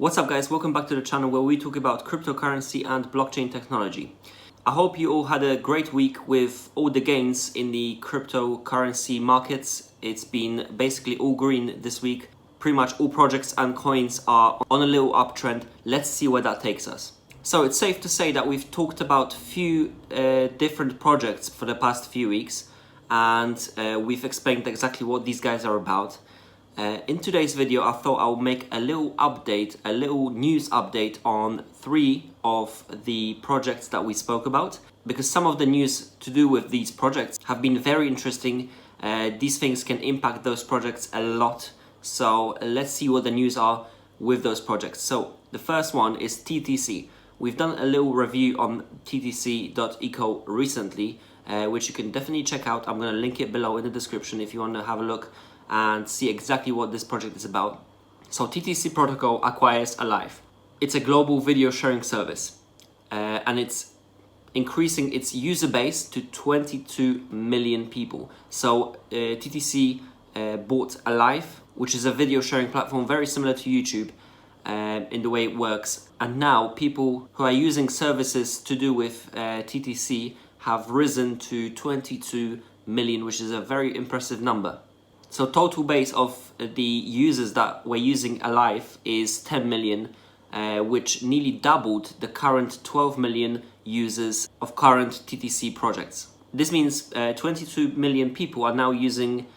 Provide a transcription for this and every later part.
What's up guys, welcome back to the channel where we talk about cryptocurrency and blockchain technology. I hope you all had a great week with all the gains in the cryptocurrency markets. It's been basically all green this week. Pretty much all projects and coins are on a little uptrend. Let's see where that takes us. So it's safe to say that we've talked about few different projects for the past few weeks, and we've explained exactly what these guys are about. In today's video, I thought I'll make a little update, a little news update on 3 of the projects that we spoke about, because some of the news to do with these projects have been very interesting. These things can impact those projects a lot. So let's see what the news are with those projects. So the first one is TTC. We've done a little review on TTC.ECO recently, which you can definitely check out. I'm going to link it below in the description if you want to have a look and see exactly what this project is about. So TTC protocol acquires Alive. It's a global video sharing service, and it's increasing its user base to 22 million people. So TTC bought Alive, which is a video sharing platform very similar to YouTube in the way it works. And now people who are using services to do with TTC have risen to 22 million, which is a very impressive number. So total base of the users that were using Alive is 10 million, which nearly doubled the current 12 million users of current TTC projects. This means 22 million people are now using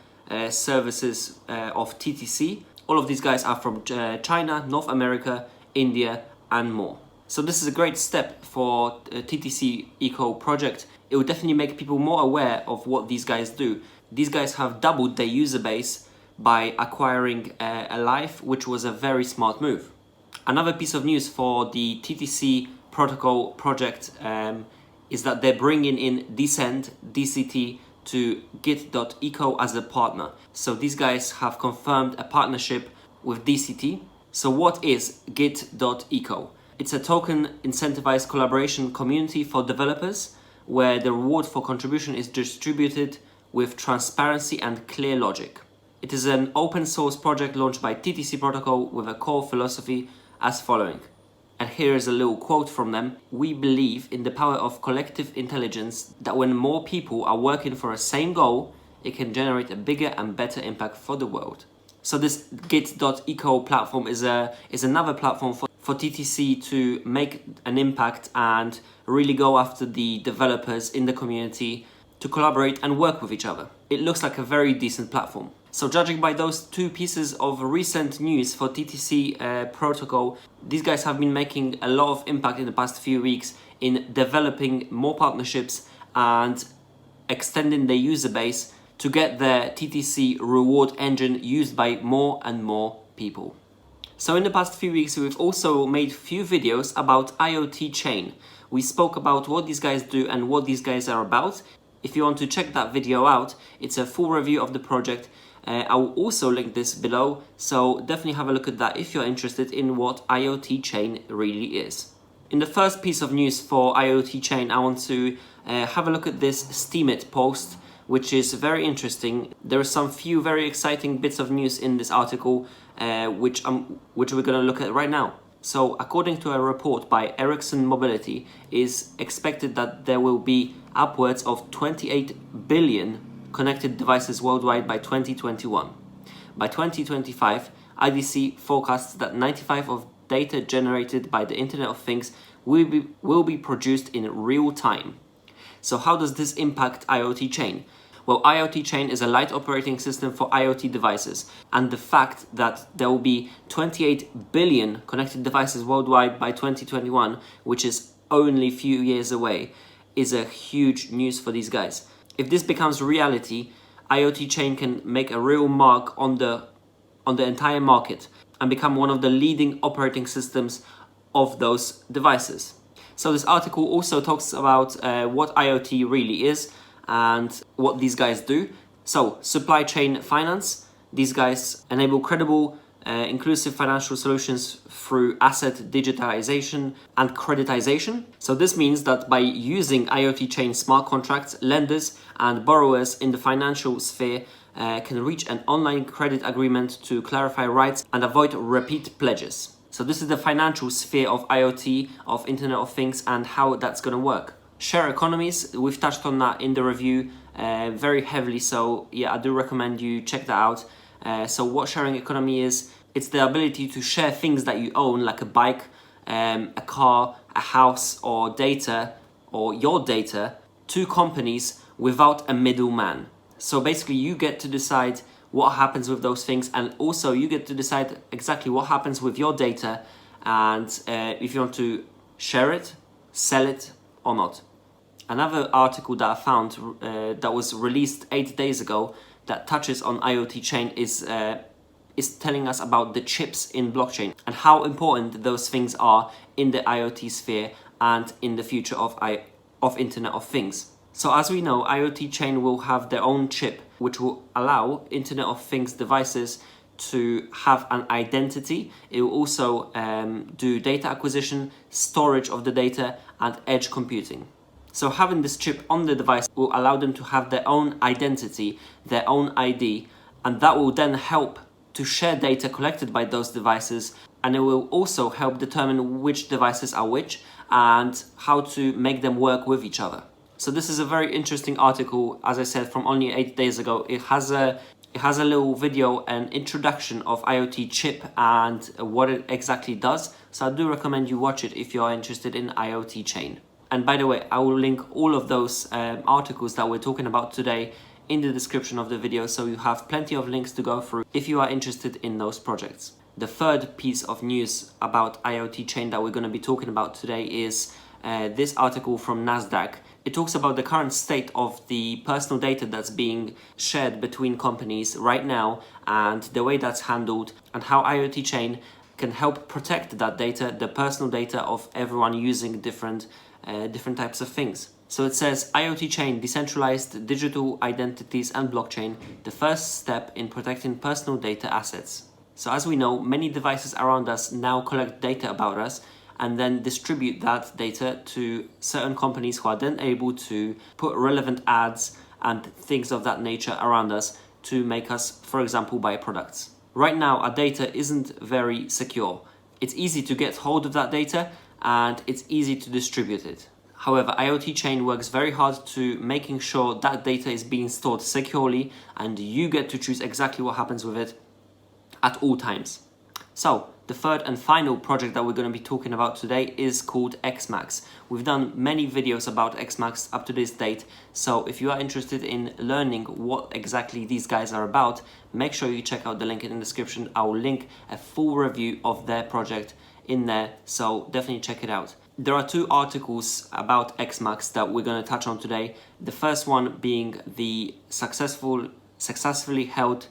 services of TTC. All of these guys are from China, North America, India, and more. So this is a great step for TTC.ECO project. It will definitely make people more aware of what these guys do. These guys have doubled their user base by acquiring Alive, which was a very smart move. Another piece of news for the TTC protocol project is that they're bringing in Descent, DCT, to Git.eco as a partner. So these guys have confirmed a partnership with DCT. So what is Git.eco? It's a token incentivized collaboration community for developers where the reward for contribution is distributed with transparency and clear logic. It is an open source project launched by TTC protocol with a core philosophy as following. And here is a little quote from them. We believe in the power of collective intelligence, that when more people are working for a same goal, it can generate a bigger and better impact for the world. So this Git.eco platform is another platform for TTC to make an impact and really go after the developers in the community to collaborate and work with each other. It looks like a very decent platform. So judging by those 2 pieces of recent news for TTC protocol, these guys have been making a lot of impact in the past few weeks in developing more partnerships and extending their user base to get their TTC reward engine used by more and more people. So in the past few weeks, we've also made few videos about IOT Chain. We spoke about what these guys do and what these guys are about. If you want to check that video out, it's a full review of the project. I will also link this below, so definitely have a look at that if you're interested in what IOT Chain really is. In the first piece of news for IOT Chain, I want to have a look at this Steemit post, which is very interesting. There are some few very exciting bits of news in this article, which we're going to look at right now. So according to a report by Ericsson Mobility, it is expected that there will be upwards of 28 billion connected devices worldwide by 2021. By 2025, IDC forecasts that 95% of data generated by the Internet of Things will be produced in real time. So how does this impact IoT Chain? Well, IoT Chain is a light operating system for IoT devices, and the fact that there will be 28 billion connected devices worldwide by 2021, which is only a few years away, is a huge news for these guys. If this becomes reality, IoT Chain can make a real mark on the entire market and become one of the leading operating systems of those devices. So this article also talks about what IoT really is and what these guys do. So supply chain finance, these guys enable credible, inclusive financial solutions through asset digitalization and creditization. So this means that by using IoT Chain smart contracts, lenders and borrowers in the financial sphere can reach an online credit agreement to clarify rights and avoid repeat pledges. So this is the financial sphere of IoT, of Internet of Things, and how that's going to work. Share economies, we've touched on that in the review very heavily, so yeah, I do recommend you check that out. So what sharing economy is, it's the ability to share things that you own, like a bike, a car, a house, or data, or your data, to companies without a middleman. So basically you get to decide what happens with those things, and also you get to decide exactly what happens with your data, and if you want to share it, sell it, or not. Another article that I found that was released 8 days ago that touches on IoT chain is telling us about the chips in blockchain and how important those things are in the IoT sphere and in the future of Internet of Things. So as we know, IoT chain will have their own chip, which will allow Internet of Things devices to have an identity. It will also do data acquisition, storage of the data, and edge computing. So having this chip on the device will allow them to have their own identity, their own ID, and that will then help to share data collected by those devices, and it will also help determine which devices are which and how to make them work with each other. So this is a very interesting article, as I said, from only 8 days ago. It has a little video and introduction of IoT chip and what it exactly does. So I do recommend you watch it if you are interested in IoT chain. And by the way, I will link all of those articles that we're talking about today in the description of the video, so you have plenty of links to go through if you are interested in those projects. The third piece of news about IoT chain that we're going to be talking about today is this article from NASDAQ. It talks about the current state of the personal data that's being shared between companies right now and the way that's handled, and how IoT chain can help protect that data, the personal data of everyone using different types of things. So it says, IoT chain, decentralized digital identities and blockchain, the first step in protecting personal data assets. So as we know, many devices around us now collect data about us and then distribute that data to certain companies who are then able to put relevant ads and things of that nature around us to make us, for example, buy products. Right now, our data isn't very secure. It's easy to get hold of that data and it's easy to distribute it. However, IoT chain works very hard to making sure that data is being stored securely and you get to choose exactly what happens with it at all times. So, the third and final project that we're going to be talking about today is called XMAX. We've done many videos about XMAX up to this date, so if you are interested in learning what exactly these guys are about, make sure you check out the link in the description. I will link a full review of their project in there, so definitely check it out. There are two articles about XMAX that we're going to touch on today. The first one being the successfully held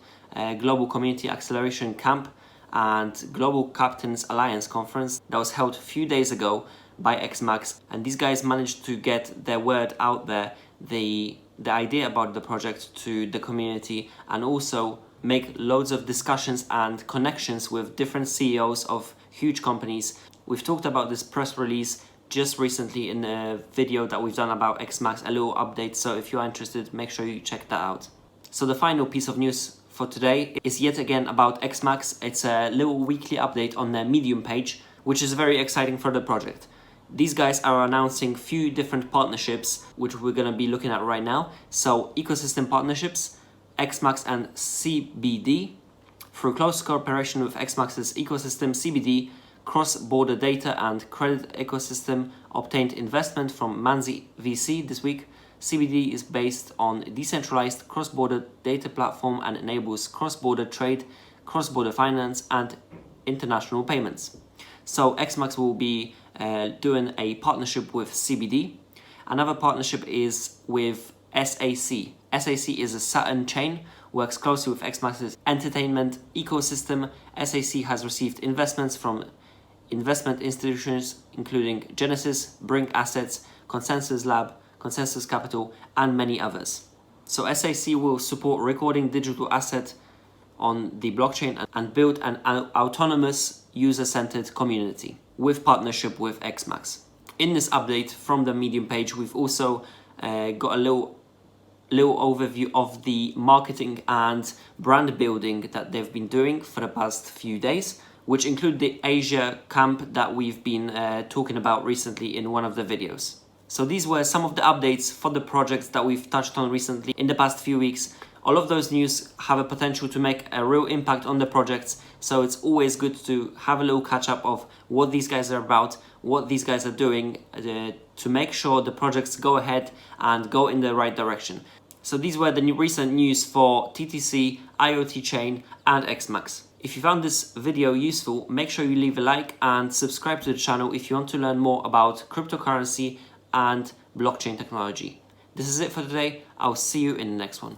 Global Community Acceleration Camp and Global Captains Alliance Conference that was held a few days ago by XMAX, and these guys managed to get their word out there, the idea about the project to the community, and also make loads of discussions and connections with different CEOs of huge companies. We've talked about this press release just recently in a video that we've done about XMAX, a little update, so if you are interested, make sure you check that out. So the final piece of news for today is yet again about XMAX. It's a little weekly update on their Medium page, which is very exciting for the project. These guys are announcing few different partnerships, which we're going to be looking at right now. So ecosystem partnerships, XMAX and CBD. Through close cooperation with XMAX's ecosystem, CBD cross-border data and credit ecosystem obtained investment from Manzi VC this week. CBD is based on a decentralized cross-border data platform and enables cross-border trade, cross-border finance, and international payments. So XMAX will be doing a partnership with CBD. Another partnership is with SAC. SAC is a Saturn chain, works closely with XMAX's entertainment ecosystem. SAC has received investments from investment institutions including Genesis, Brink Assets, Consensus Lab, Consensus Capital, and many others. So SAC will support recording digital asset on the blockchain and build an autonomous user-centered community with partnership with XMAX. In this update from the Medium page, we've also got a little overview of the marketing and brand building that they've been doing for the past few days. which include the Asia camp that we've been talking about recently in one of the videos. So these were some of the updates for the projects that we've touched on recently in the past few weeks. All of those news have a potential to make a real impact on the projects, so it's always good to have a little catch up of what these guys are about, what these guys are doing to make sure the projects go ahead and go in the right direction. So these were the recent news for TTC, IOT Chain and XMAX. If you found this video useful, make sure you leave a like and subscribe to the channel if you want to learn more about cryptocurrency and blockchain technology. This is it for today. I'll see you in the next one.